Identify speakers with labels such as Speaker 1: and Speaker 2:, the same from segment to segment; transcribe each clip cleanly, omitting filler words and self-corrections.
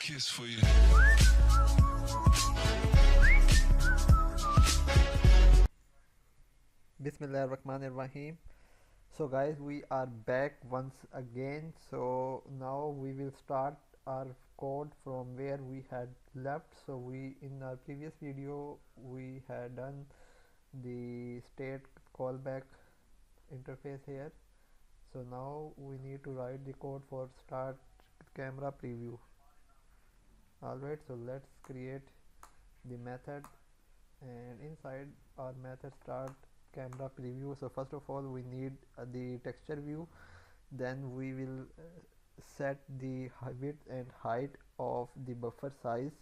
Speaker 1: kiss for you.
Speaker 2: Bismillahirrahmanirrahim. So guys, we are back once again. So now we will start our code from where we had left. So we in our previous video we had done the state callback interface here. So now we need to write the code for start camera preview. Alright, so let's create the method, and inside our method start camera preview. So first of all we need the texture view, then we will set the width and height of the buffer size,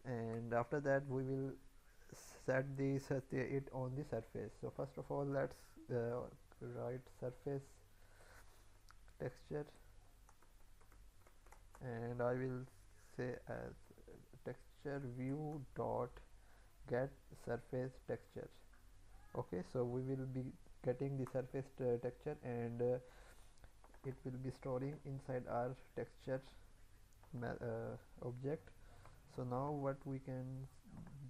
Speaker 2: and after that we will set it on the surface. So first of all let's write surface texture, and I will say as texture view dot get surface texture. Okay, so we will be getting the surface texture, and it will be storing inside our texture object. So now what we can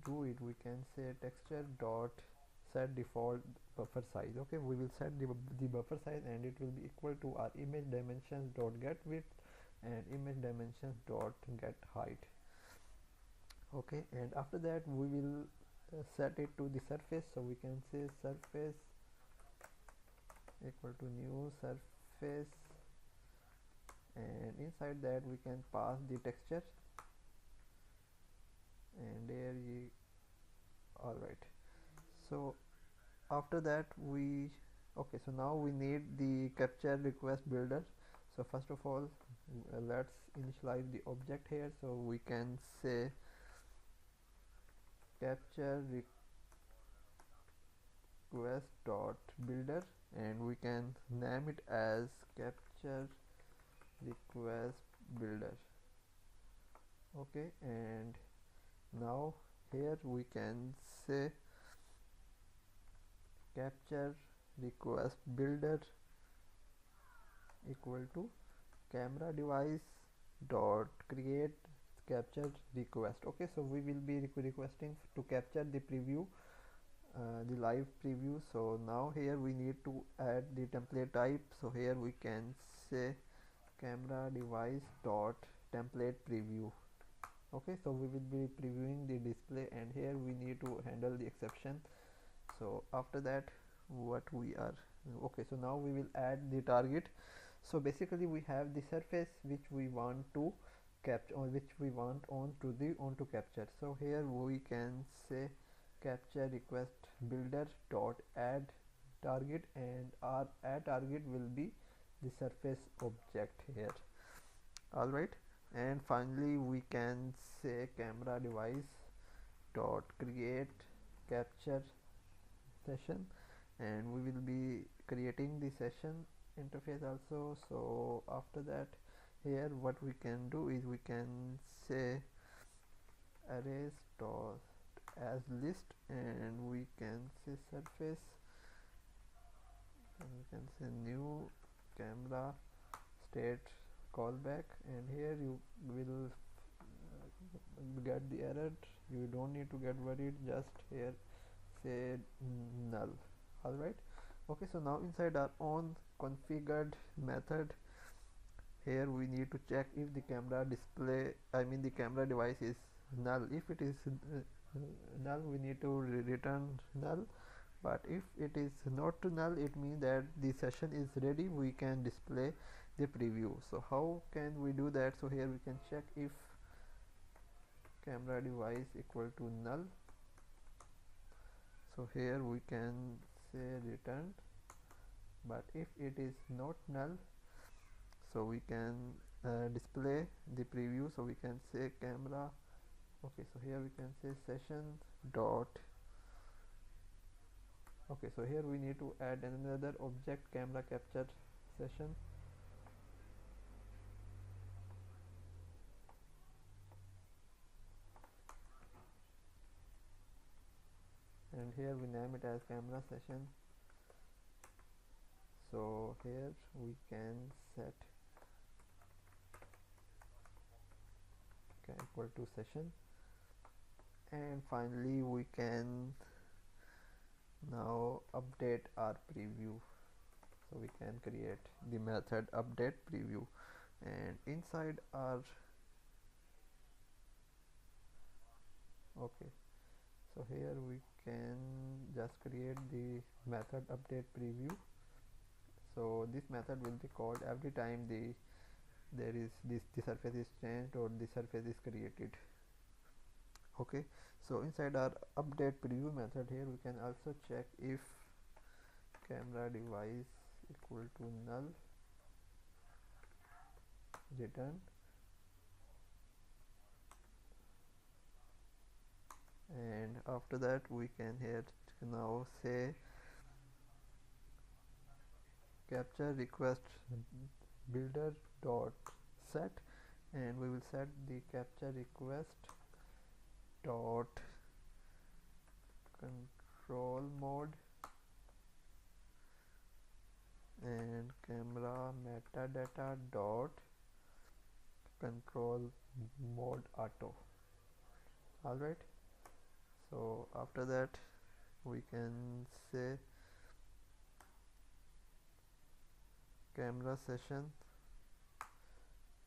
Speaker 2: do it, we can say texture dot set default buffer size. Okay, we will set the buffer size, and it will be equal to our image dimensions dot get width and image dimensions dot get height. Okay, and after that we will set it to the surface. So we can say surface equal to new surface, and inside that we can pass the texture, and there you all right. So after that we okay, so now we need the capture request builder. So first of all let's initialize the object here. So we can say capture request dot builder, and we can name it as capture request builder. Okay, and now here we can say capture request builder equal to camera device dot create capture request. Okay, so we will be requesting to capture the preview, the live preview. So now here we need to add the template type. So here we can say camera device dot template preview. Okay, so we will be previewing the display, and here we need to handle the exception. So after that what we are okay, so now we will add the target. So basically we have the surface which we want to capture, or which we want onto capture. So here we can say capture request builder dot add target, and our add target will be the surface object here. All right, and finally we can say camera device dot create capture session, and we will be creating the session interface also. So after that here what we can do is we can say arrays dot as list, and we can say surface, and we can say new camera state callback, and here you will get the error. You don't need to get worried, just here say null. All right, okay, so now inside our own configured method, here we need to check if the camera display, I mean the camera device is null. If it is null, we need to return null, but if it is not null, it means that the session is ready, we can display the preview. So how can we do that? So here we can check if camera device equal to null. So here we can say return, but if it is not null, so we can display the preview. So we can say camera, okay, so here we can say session dot okay, so here we need to add another object, camera capture session, and here we name it as camera session. So here we can set equal to session. And finally we can now update our preview. So we can create the method update preview, and inside our okay, so here we can just create the method update preview. So this method will be called every time there is the surface is changed or the surface is created. Okay, so inside our update preview method, here we can also check if camera device equal to null, return, and after that we can here now say capture request builder dot set, and we will set the capture request dot control mode and camera metadata dot control mode auto. Alright, so after that we can say camera session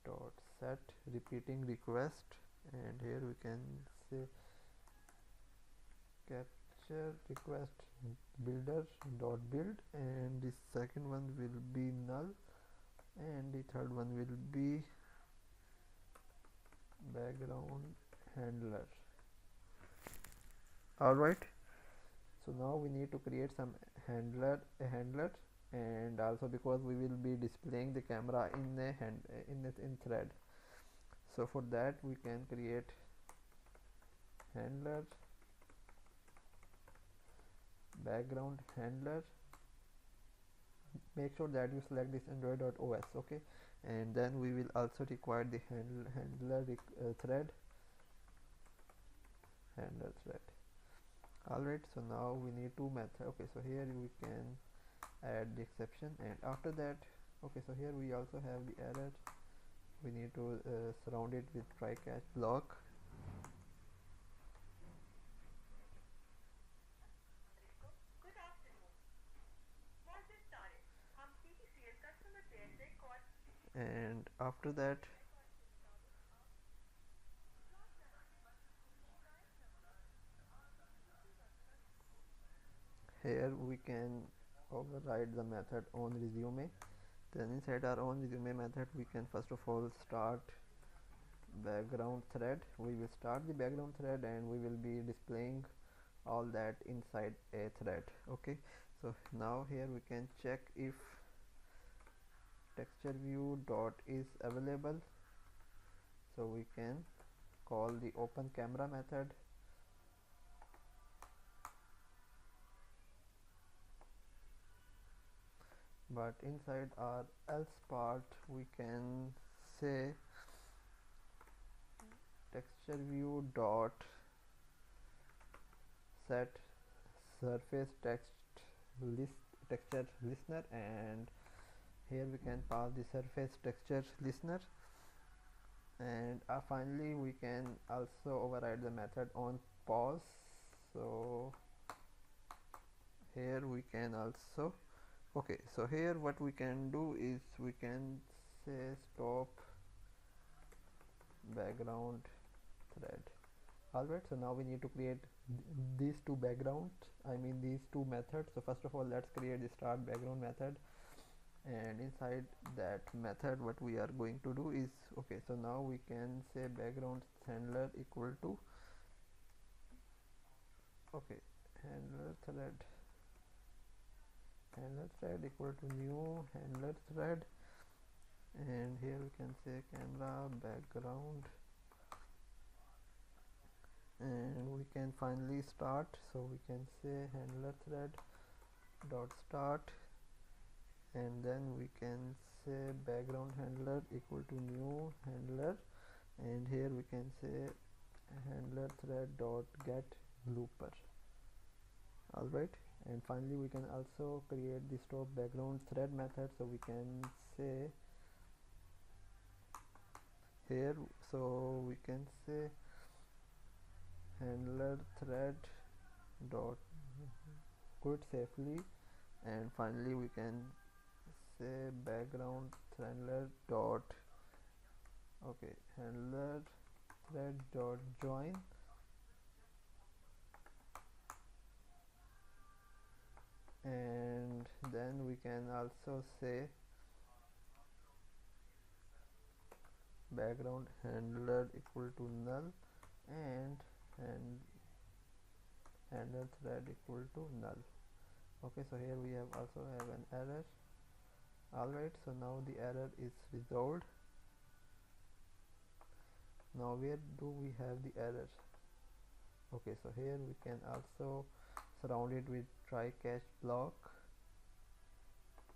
Speaker 2: dot set repeating request, and here we can say capture request builder dot build, and the second one will be null, and the third one will be background handler. Alright, so now we need to create some handler, and also because we will be displaying the camera in a in thread, so for that we can create handler background handler. Make sure that you select this android.os. okay, and then we will also require the handler thread. Alright, so now we need two methods. Okay, so here we can add the exception, and after that, okay, so here we also have the error. We need to surround it with try catch block. And after that here we can override the method on resume. Then inside our own resume method we can first of all start background thread. We will start the background thread and we will be displaying all that inside a thread. Okay, so now here we can check if texture view dot is available, so we can call the open camera method, but inside our else part we can say texture view dot set surface texture listener, and here we can pass the surface texture listener, and finally we can also override the method on pause. So here we can also, okay, so here what we can do is we can say stop background thread. Alright, so now we need to create these two backgrounds, I mean these two methods. So first of all, let's create the start background method, and inside that method what we are going to do is, okay, so now we can say background handler equal to, okay, handler thread equal to new handler thread, and here we can say camera background, and we can finally start, so we can say handler thread dot start, and then we can say background handler equal to new handler, and here we can say handler thread dot get looper. Alright, and finally we can also create the stop background thread method, so we can say here, so we can say handler thread dot quit safely, and finally we can say background handler dot okay handler thread dot join, and then we can also say background handler equal to null, and handler thread equal to null. Okay, so here we have also have an error. Alright, so now the error is resolved. Now where do we have the error? Okay, so here we can also surround it with try catch block.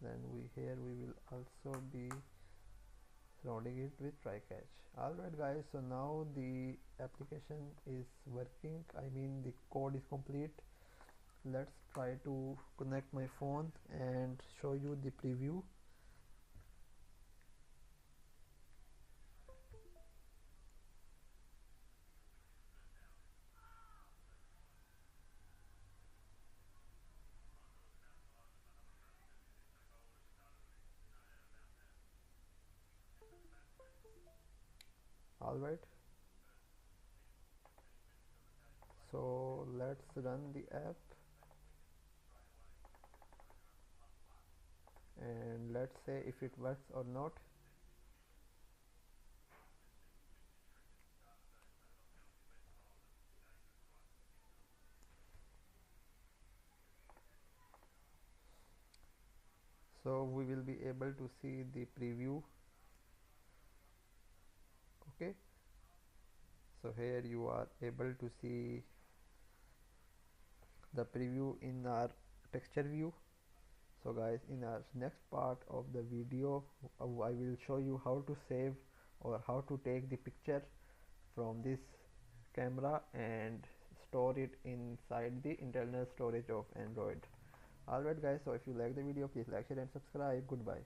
Speaker 2: Then here we will also be surrounding it with try catch. Alright guys, so now the application is working, I mean the code is complete. Let's try to connect my phone and show you the preview. Alright, so let's run the app and let's say if it works or not. So we will be able to see the preview. Okay, so here you are able to see the preview in our texture view. So guys, in our next part of the video I will show you how to save or how to take the picture from this camera and store it inside the internal storage of Android. Alright guys, so if you like the video, please like, share and subscribe. Goodbye.